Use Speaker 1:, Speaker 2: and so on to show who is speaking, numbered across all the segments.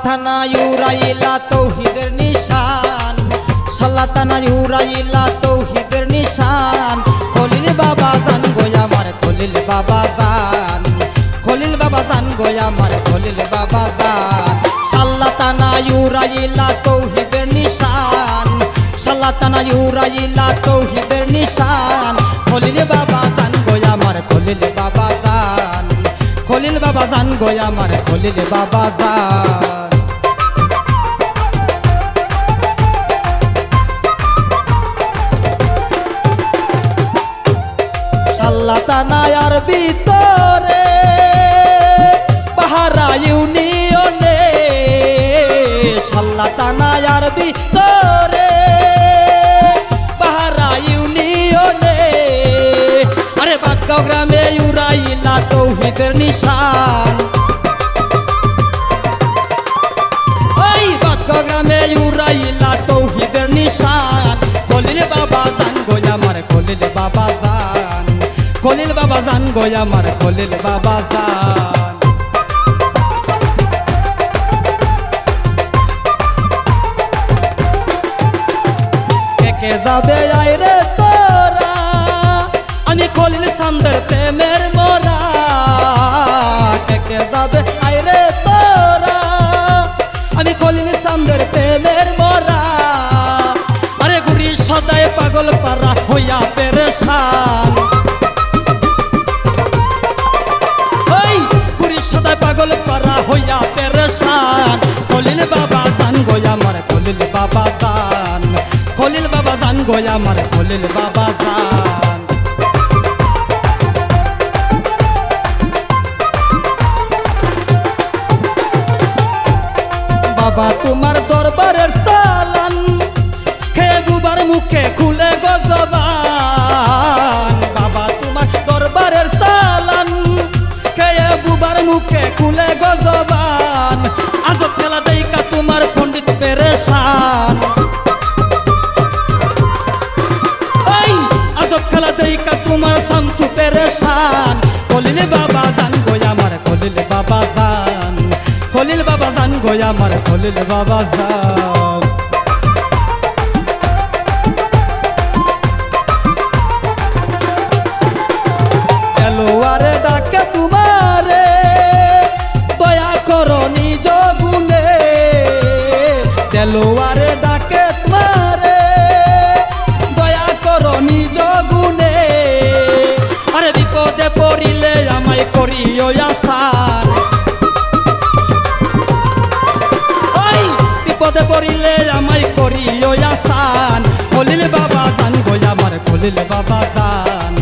Speaker 1: সাল্লাতানা ইউরাইলা তৌহিদের নিশান, সাল্লাতানা ইউরাইলা তৌহিদের নিশান। খলিল বাবা জান গো আমার খলিল বাবা জান, খলিল বাবা জান গো আমার খলিল বাবা জান। সাল্লাতানা ইউরাইলা তৌহিদের নিশান, সাল্লাতানা ইউরাইলা তৌহিদের নিশান। খলিল বাবা জান গো আমার খলিল বাবা জান, খলিল বাবা জান গো আমার খলিল বাবা জান। সাল্লাতানার ভিতরে পাহারা ইউনিয়নে, সাল্লাতানার ভিতরে পাহারা ইউনিয়নে। আরে বাটগাঁও গ্রামে ইউরাইলা তৌহিদের নিশান, ওই বাটগাঁও গ্রামে ইউরাইলা তৌহিদের নিশান। খলিল বাবা জান গো আমার খলিল বাবা জান, খলিল বাবা জান গো আমার খলিল বাবা জান। কে যাবে আইরে তোরা, আমি খলিল সামদের প্রেমের মোরা। কে যাবে আইরে তোরা, আমি খলিল সামদের প্রেমের মোরা। আরে গুরি সদায় পাগল পারা হইয়া পেরেশান, ওই গুরি সদায় পাগল পারা হইয়া পেরেশান। খলিল বাবা জান গো আমার খলিল বাবা জান, খলিল বাবা জান গো আমার খলিল বাবা জান। বাবা তোমার দরবারের সালান, খেয়ে গুবার মুখে খুলে গো জবান। বাবা তোমার দরবারের সালান, খেয়ে গুবার মুখে খুলে গো জবান। আজব খেলা দেইকা তোমার পণ্ডিত পেরেশান, ওই আজব খেলা দেইকা তোমার শামসু পেরেশান। খলিল বাবা জান গো আমার খলিল বাবা জান, খলিল বাবা জান গো আমার খলিল বাবা জান। এলোয়ারে ডাকে তোমারে দয়া করো নিজ গুণে, এলোয়ারে ডাকে তোমারে দয়া করো নিজ গুণে। আরে বিপদে পড়িলে আমায় করিও আসান, ওই বিপদে পড়িলে আমায় করিও আসান। খলিল বাবা জান গো আমার খলিল বাবা জান,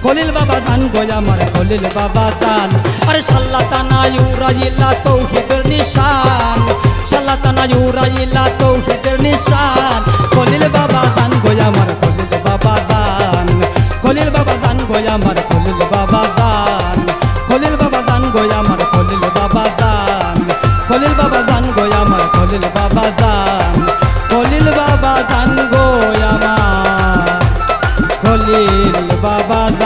Speaker 1: খলিল বাবা জান গো আমার খলিল বাবা জান। আরে সাল্লাতানা ইউরাইলা তৌহিদের নিশান, সাল্লাতানা ইউরাইলা তৌহিদের নিশান। খলিল বাবা জান গো আমার খলিল বাবা জান, খলিল বাবা জান গো আমার খলিল বাবা জান, খলিল বাবা জান গো আমার খলিল বাবা জান, খলিল বাবা জান গো আমার খলিল বাবা জান, খলিল বাবা জান গো আমার খলিল বাবা জান।